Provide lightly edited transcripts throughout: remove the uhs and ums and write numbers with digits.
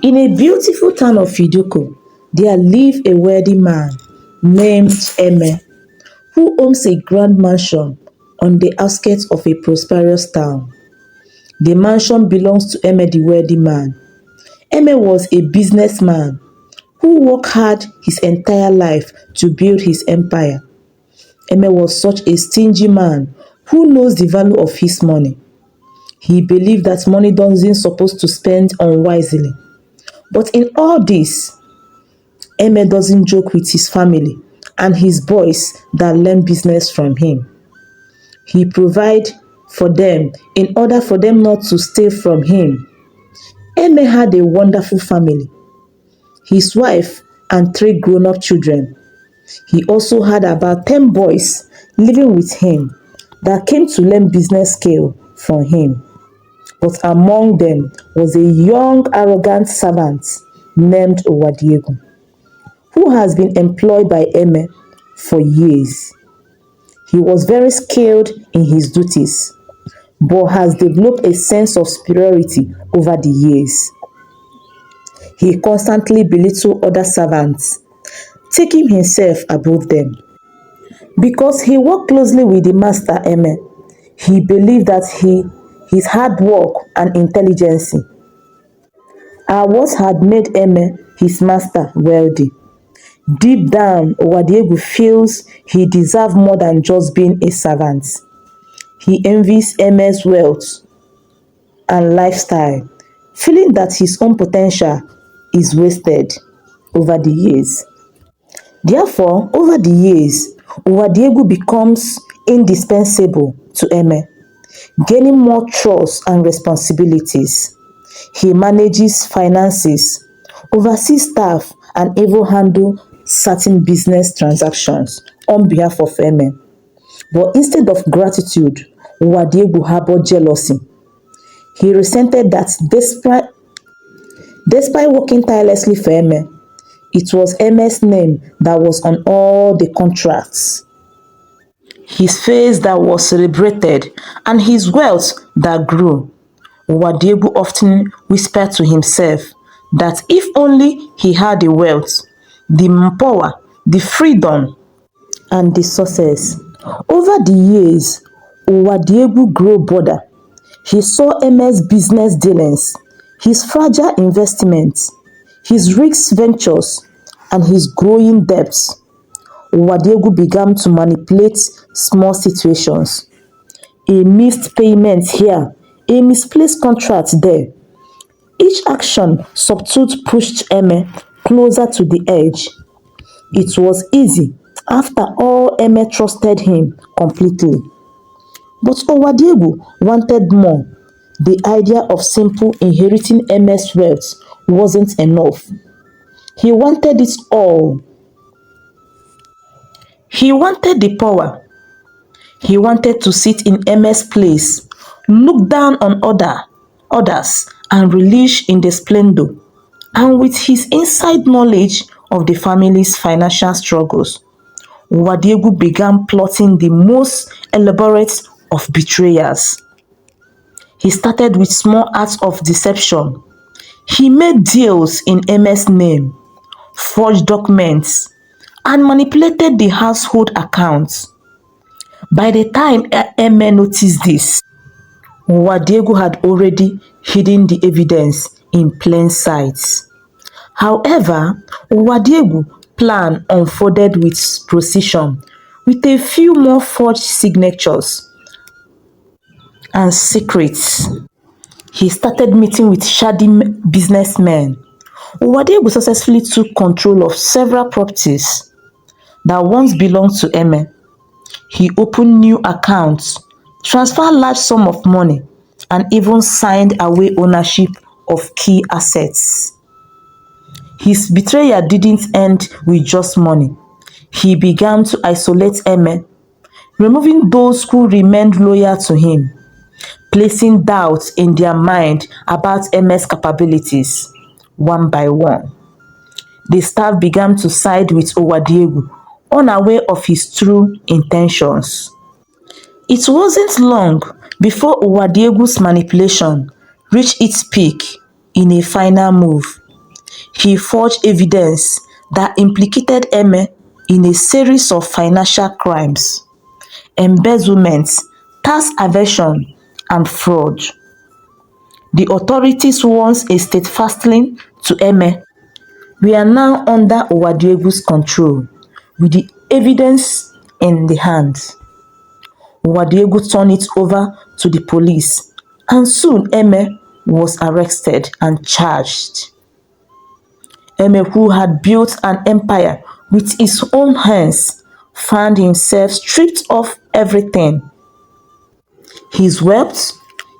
In a beautiful town of Idoko, there lived a wealthy man named Eme, who owns a grand mansion on the outskirts of a prosperous town. The mansion belongs to Eme the wealthy man. Eme was a businessman who worked hard his entire life to build his empire. Eme was such a stingy man who knows the value of his money. He believed that money doesn't supposed to spend unwisely. But in all this, Eme doesn't joke with his family and his boys that learn business from him. He provides for them in order for them not to steal from him. Eme had a wonderful family, his wife and 3 grown-up children. He also had about 10 boys living with him that came to learn business skill from him. But among them was a young, arrogant servant named Owadiegu, who has been employed by Eme for years. He was very skilled in his duties, but has developed a sense of superiority over the years. He constantly belittled other servants, taking himself above them. Because he worked closely with the master Eme, he believed that his hard work and intelligence are what had made Eme, his master, wealthy. Deep down, Owadiegu feels he deserves more than just being a servant. He envies Eme's wealth and lifestyle, feeling that his own potential is wasted over the years. Therefore, over the years, Owadiegu becomes indispensable to Eme, gaining more trust and responsibilities. He manages finances, oversees staff, and even handles certain business transactions on behalf of Eme. But instead of gratitude, Owadiegu harbored jealousy. He resented that despite working tirelessly for Eme, it was Eme's name that was on all the contracts, his face that was celebrated, and his wealth that grew. Owadiegu often whispered to himself that if only he had the wealth, the power, the freedom, and the success. Over the years, Owadiegu grew bolder. He saw Eme's business dealings, his fragile investments, his risk ventures, and his growing debts. Owadiegu began to manipulate small situations. A missed payment here, a misplaced contract there. Each action subtle pushed Eme closer to the edge. It was easy. After all, Eme trusted him completely. But Owadiegu wanted more. The idea of simply inheriting Eme's wealth wasn't enough. He wanted it all. He wanted the power. He wanted to sit in Eme's place, look down on others, and relish in the splendor. And with his inside knowledge of the family's financial struggles, Owadiegu began plotting the most elaborate of betrayals. He started with small acts of deception. He made deals in Eme's name, forged documents, and manipulated the household accounts. By the time Eme noticed this, Owadiegu had already hidden the evidence in plain sight. However, Owadiegu plan unfolded with precision, with a few more forged signatures and secrets. He started meeting with shady businessmen. Owadiegu successfully took control of several properties that once belonged to Eme. He opened new accounts, transferred large sums of money, and even signed away ownership of key assets. His betrayal didn't end with just money. He began to isolate Eme, removing those who remained loyal to him, placing doubts in their mind about Eme's capabilities. One by one, the staff began to side with Owadiegu, unaware of his true intentions. It wasn't long before Owadiegu's manipulation reached its peak in a final move. He forged evidence that implicated Eme in a series of financial crimes, embezzlement, tax evasion, and fraud. The authorities once steadfastly to Eme, "We are now under Owadiegu's control, with the evidence in the hand." Owadiegu turned it over to the police, and soon Eme was arrested and charged. Eme, who had built an empire with his own hands, found himself stripped of everything: his wealth,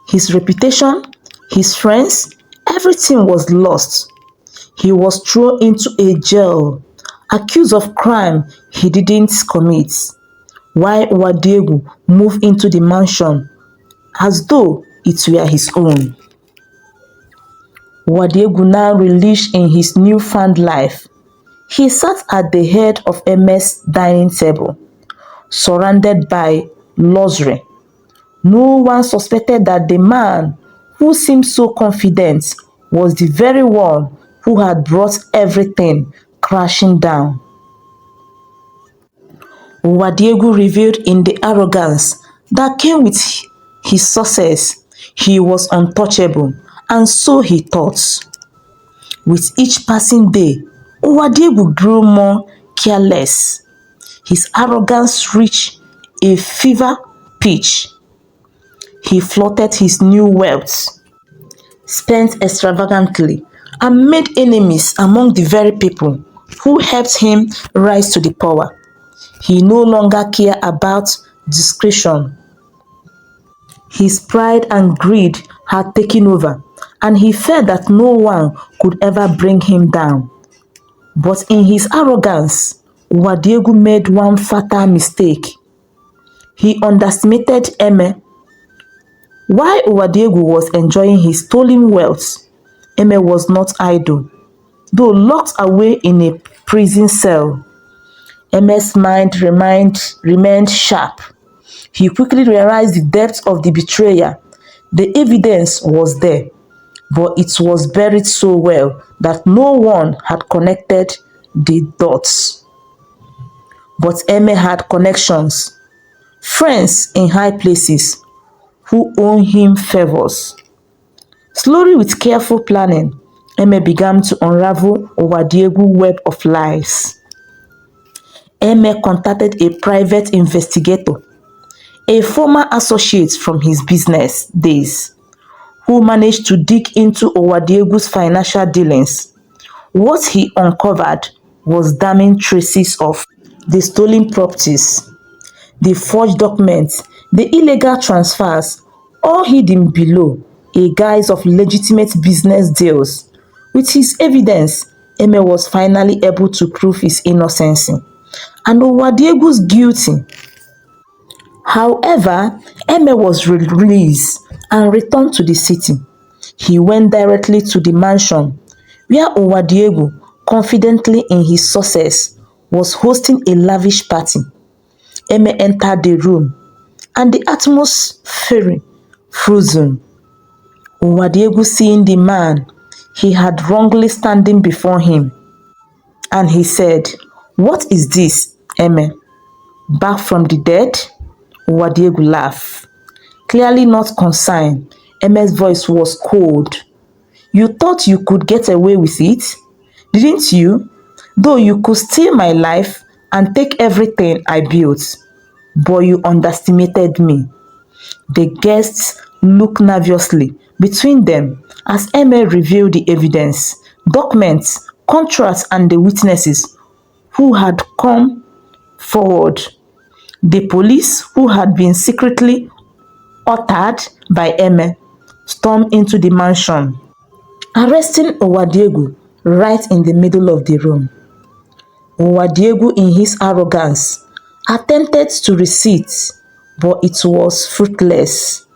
his reputation, his friends. Everything was lost. He was thrown into a jail, accused of crime he didn't commit, while Owadiegu moved into the mansion as though it were his own. Owadiegu, now relished in his newfound life, he sat at the head of Eme's dining table, surrounded by luxury. No one suspected that the man who seemed so confident was the very one who had brought everything crashing down. Owadiegu revealed in the arrogance that came with his success he was untouchable, and so he thought. With each passing day, Owadiegu grew more careless. His arrogance reached a fever pitch. He flaunted his new wealth, spent extravagantly, and made enemies among the very people who helped him rise to the power. He no longer cared about discretion. His pride and greed had taken over, and he felt that no one could ever bring him down. But in his arrogance, Owadiegu made one fatal mistake. He underestimated Eme. While Owadiegu was enjoying his stolen wealth, Eme was not idle, though locked away in a prison cell. Eme's mind remained sharp. He quickly realized the depth of the betrayal. The evidence was there, but it was buried so well that no one had connected the dots. But Eme had connections, friends in high places who owed him favors. Slowly, with careful planning, Eme began to unravel Owadiegu web of lies. Eme contacted a private investigator, a former associate from his business days, who managed to dig into Owadiegu's financial dealings. What he uncovered was damning traces of the stolen properties, the forged documents, the illegal transfers, all hidden below a guise of legitimate business deals. With his evidence, Eme was finally able to prove his innocence, and Owadiegu's guilty. However, Eme was released and returned to the city. He went directly to the mansion, where Owadiegu, confidently in his success, was hosting a lavish party. Eme entered the room, and the atmosphere frozen. Owadiegu, seeing the man he had wrongly standing before him, and he said, "What is this, Eme? Back from the dead?" Owadiegu laughed, clearly not concerned. Eme's voice was cold. "You thought you could get away with it, didn't you? Though you could steal my life and take everything I built, but you underestimated me." The guests looked nervously between them as Eme revealed the evidence, documents, contracts, and the witnesses who had come forward. The police, who had been secretly ordered by Eme, stormed into the mansion, arresting Owadiegu right in the middle of the room. Owadiegu, in his arrogance, attempted to resist, but it was fruitless.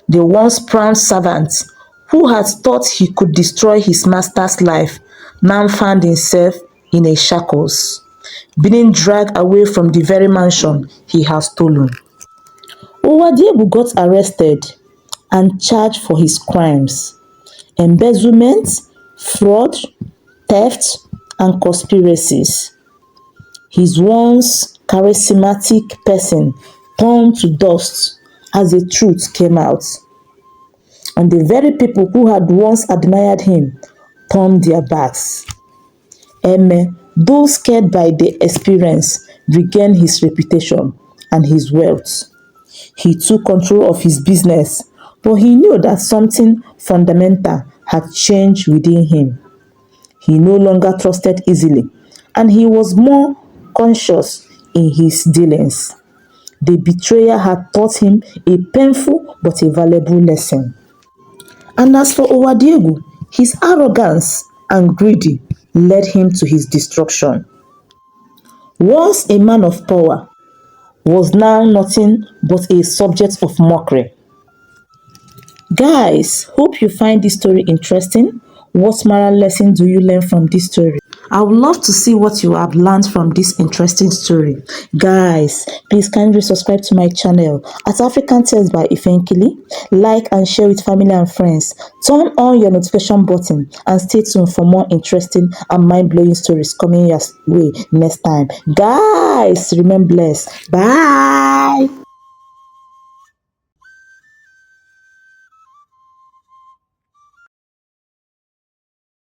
The once proud servant, who had thought he could destroy his master's life, now found himself in a shackles, being dragged away from the very mansion he had stolen. Owadiegu got arrested and charged for his crimes: embezzlement, fraud, theft, and conspiracies. His once charismatic person turned to dust as the truth came out. And the very people who had once admired him turned their backs. Eme, though scared by the experience, regained his reputation and his wealth. He took control of his business, but he knew that something fundamental had changed within him. He no longer trusted easily, and he was more conscious in his dealings. The betrayal had taught him a painful but a valuable lesson. And as for Owadiegu, his arrogance and greedy led him to his destruction. Once a man of power, was now nothing but a subject of mockery. Guys, hope you find this story interesting. What moral lesson do you learn from this story? I would love to see what you have learned from this interesting story. Guys, please kindly subscribe to my channel at African Tales by Ifenkili. Like and share with family and friends. Turn on your notification button and stay tuned for more interesting and mind-blowing stories coming your way next time. Guys, remain blessed. Bye.